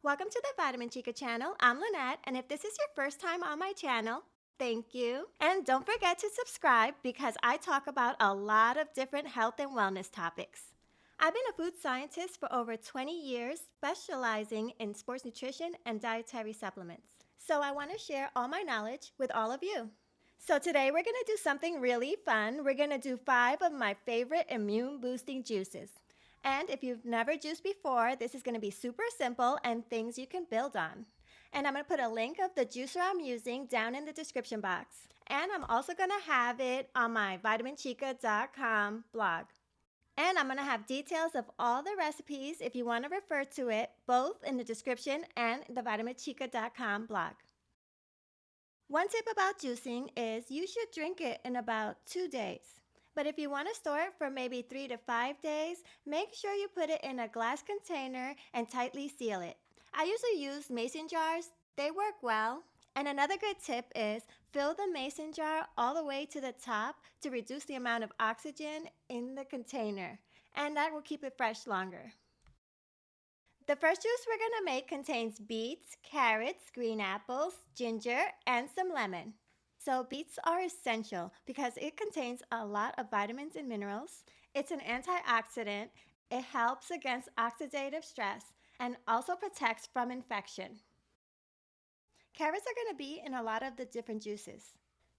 Welcome to the Vitamin Chica channel. I'm Lynette, and if this is your first time on my channel, thank you. And don't forget to subscribe because I talk about a lot of different health and wellness topics. I've been a food scientist for over 20 years, specializing in sports nutrition and dietary supplements. So I want to share all my knowledge with all of you. So today we're going to do something really fun. We're going to do 5 of my favorite immune boosting juices. And if you've never juiced before, this is going to be super simple and things you can build on. And I'm going to put a link of the juicer I'm using down in the description box. And I'm also going to have it on my vitaminchica.com blog. And I'm going to have details of all the recipes if you want to refer to it, both in the description and the vitaminchica.com blog. One tip about juicing is you should drink it in about 2 days. But if you want to store it for maybe 3 to 5 days, make sure you put it in a glass container and tightly seal it. I usually use mason jars. They work well. And another good tip is fill the mason jar all the way to the top to reduce the amount of oxygen in the container. And that will keep it fresh longer. The first juice we're going to make contains beets, carrots, green apples, ginger, and some lemon. So beets are essential because it contains a lot of vitamins and minerals. It's an antioxidant. It helps against oxidative stress and also protects from infection. Carrots are going to be in a lot of the different juices.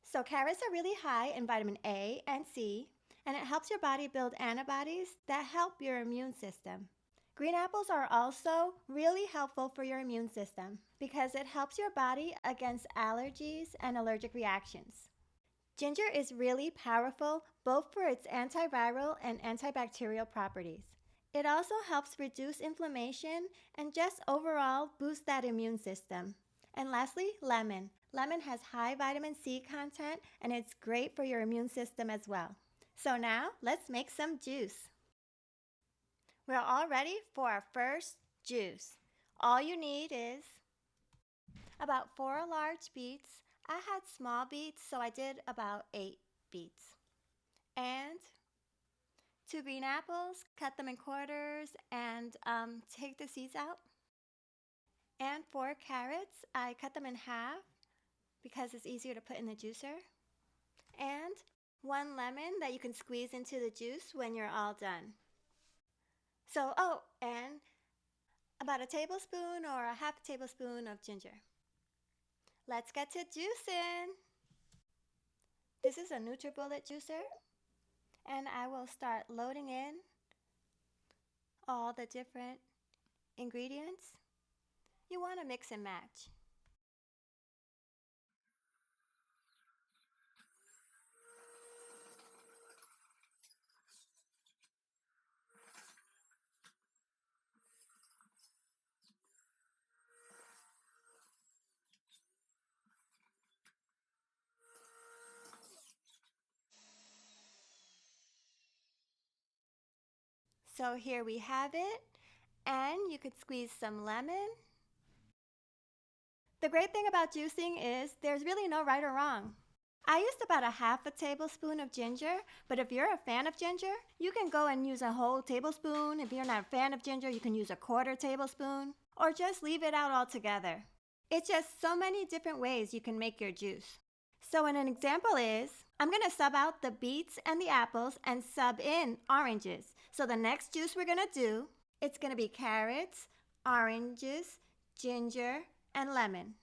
So carrots are really high in vitamin A and C, and it helps your body build antibodies that help your immune system. Green apples are also really helpful for your immune system because it helps your body against allergies and allergic reactions. Ginger is really powerful both for its antiviral and antibacterial properties. It also helps reduce inflammation and just overall boost that immune system. And lastly, lemon. Lemon has high vitamin C content and it's great for your immune system as well. So now let's make some juice. We're all ready for our first juice. All you need is about 4 large beets. I had small beets, so I did about 8 beets. And 2 green apples, cut them in quarters and take the seeds out. And 4 carrots, I cut them in half because it's easier to put in the juicer. And 1 lemon that you can squeeze into the juice when you're all done. So, and about a tablespoon or a half tablespoon of ginger. Let's get to juicing. This is a NutriBullet juicer, and I will start loading in all the different ingredients. You want to mix and match. So here we have it, and you could squeeze some lemon. The great thing about juicing is there's really no right or wrong. I used about a half a tablespoon of ginger, but if you're a fan of ginger, you can go and use a whole tablespoon. If you're not a fan of ginger, you can use a quarter tablespoon, or just leave it out altogether. It's just so many different ways you can make your juice. So an example is, I'm going to sub out the beets and the apples and sub in oranges. So the next juice we're going to do, it's going to be carrots, oranges, ginger, and lemon.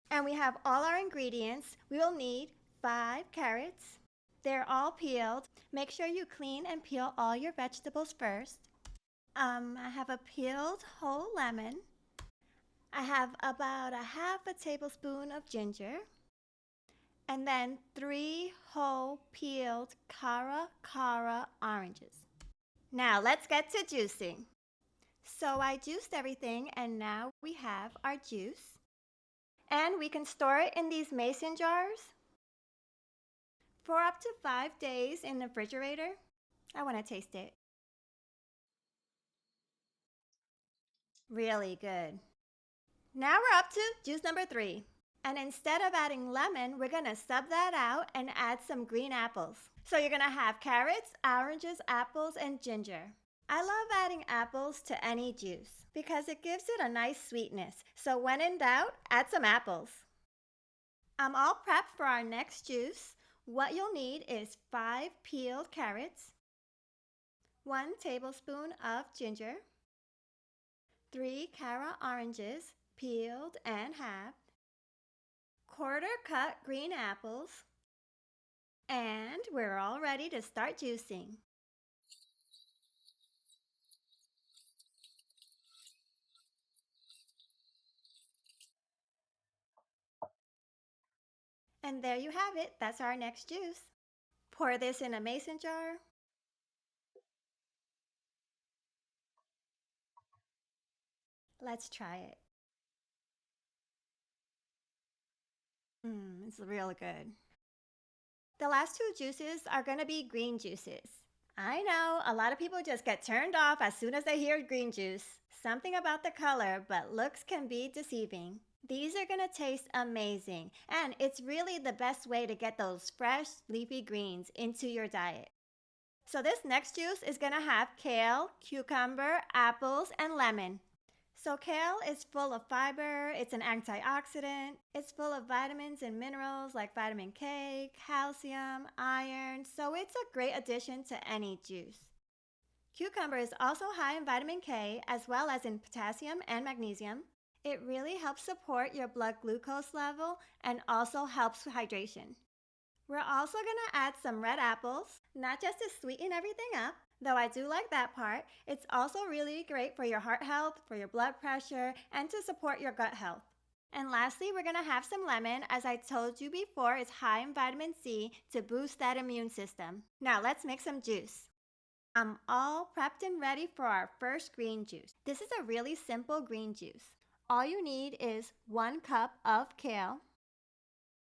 And we have all our ingredients. We will need 5 carrots. They're all peeled. Make sure you clean and peel all your vegetables first. I have a peeled whole lemon. I have about a half a tablespoon of ginger. And then 3 whole peeled Cara Cara oranges. Now let's get to juicing. So I juiced everything and now we have our juice. And we can store it in these mason jars for up to 5 days in the refrigerator. I want to taste it. Really good. Now we're up to juice number 3. And instead of adding lemon, we're going to sub that out and add some green apples. So you're going to have carrots, oranges, apples, and ginger. I love adding apples to any juice because it gives it a nice sweetness. So when in doubt, add some apples. I'm all prepped for our next juice. What you'll need is 5 peeled carrots, 1 tablespoon of ginger, 3 Cara oranges, peeled and halved, quarter cut green apples, and we're all ready to start juicing. And there you have it. That's our next juice. Pour this in a mason jar. Let's try it. It's real good. The last 2 juices are going to be green juices. I know, a lot of people just get turned off as soon as they hear green juice. Something about the color, but looks can be deceiving. These are going to taste amazing, and it's really the best way to get those fresh, leafy greens into your diet. So this next juice is going to have kale, cucumber, apples, and lemon. So kale is full of fiber, it's an antioxidant, it's full of vitamins and minerals like vitamin K, calcium, iron, so it's a great addition to any juice. Cucumber is also high in vitamin K as well as in potassium and magnesium. It really helps support your blood glucose level and also helps with hydration. We're also going to add some red apples, not just to sweeten everything up, though I do like that part. It's also really great for your heart health, for your blood pressure, and to support your gut health. And lastly, we're going to have some lemon. As I told you before, it's high in vitamin C to boost that immune system. Now let's make some juice. I'm all prepped and ready for our first green juice. This is a really simple green juice. All you need is 1 cup of kale,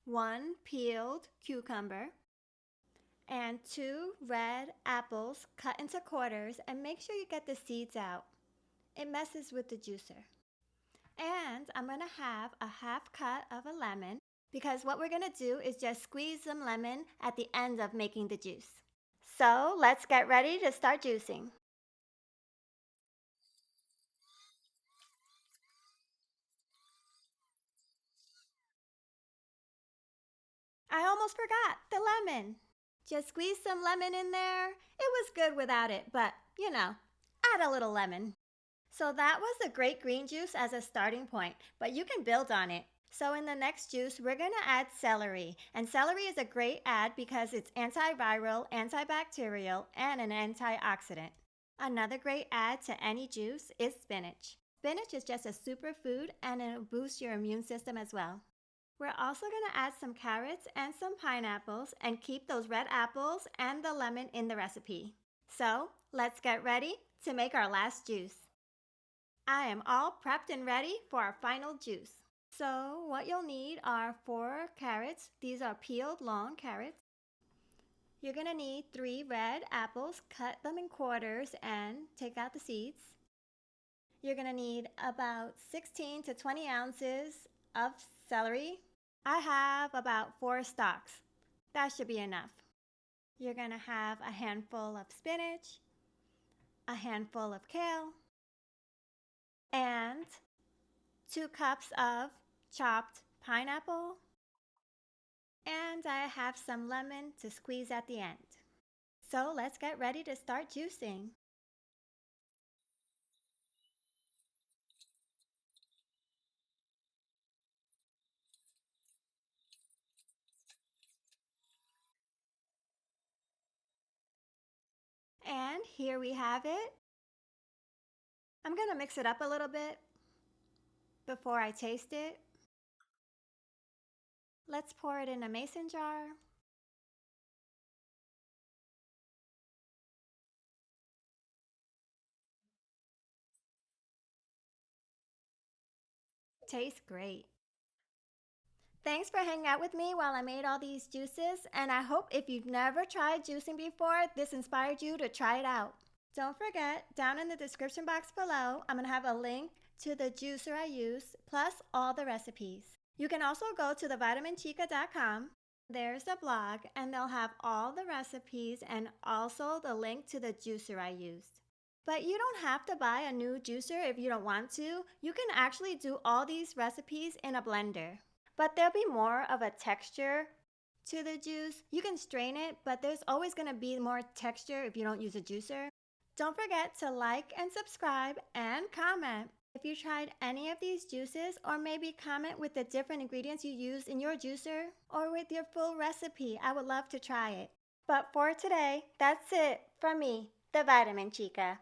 1 peeled cucumber, and 2 red apples cut into quarters, and make sure you get the seeds out. It messes with the juicer. And I'm going to have a half cut of a lemon because what we're going to do is just squeeze some lemon at the end of making the juice. So let's get ready to start juicing. I almost forgot the lemon. Just squeeze some lemon in there. It was good without it, but add a little lemon. So that was a great green juice as a starting point, but you can build on it. So in the next juice, we're going to add celery. And celery is a great add because it's antiviral, antibacterial, and an antioxidant. Another great add to any juice is spinach. Spinach is just a superfood and it'll boost your immune system as well. We're also going to add some carrots and some pineapples and keep those red apples and the lemon in the recipe. So let's get ready to make our last juice. I am all prepped and ready for our final juice. So what you'll need are 4 carrots. These are peeled long carrots. You're going to need 3 red apples. Cut them in quarters and take out the seeds. You're going to need about 16 to 20 ounces of celery. I have about 4 stalks. That should be enough. You're going to have a handful of spinach, a handful of kale, and 2 cups of chopped pineapple, and I have some lemon to squeeze at the end. So let's get ready to start juicing. And here we have it. I'm going to mix it up a little bit before I taste it. Let's pour it in a mason jar. Tastes great. Thanks for hanging out with me while I made all these juices, and I hope if you've never tried juicing before, this inspired you to try it out. Don't forget, down in the description box below, I'm going to have a link to the juicer I use, plus all the recipes. You can also go to thevitaminchica.com. There's a blog, and they'll have all the recipes and also the link to the juicer I used. But you don't have to buy a new juicer if you don't want to. You can actually do all these recipes in a blender. But there'll be more of a texture to the juice. You can strain it, but there's always going to be more texture if you don't use a juicer. Don't forget to like and subscribe and comment if you tried any of these juices, or maybe comment with the different ingredients you use in your juicer or with your full recipe. I would love to try it. But for today, that's it from me, the Vitamin Chica.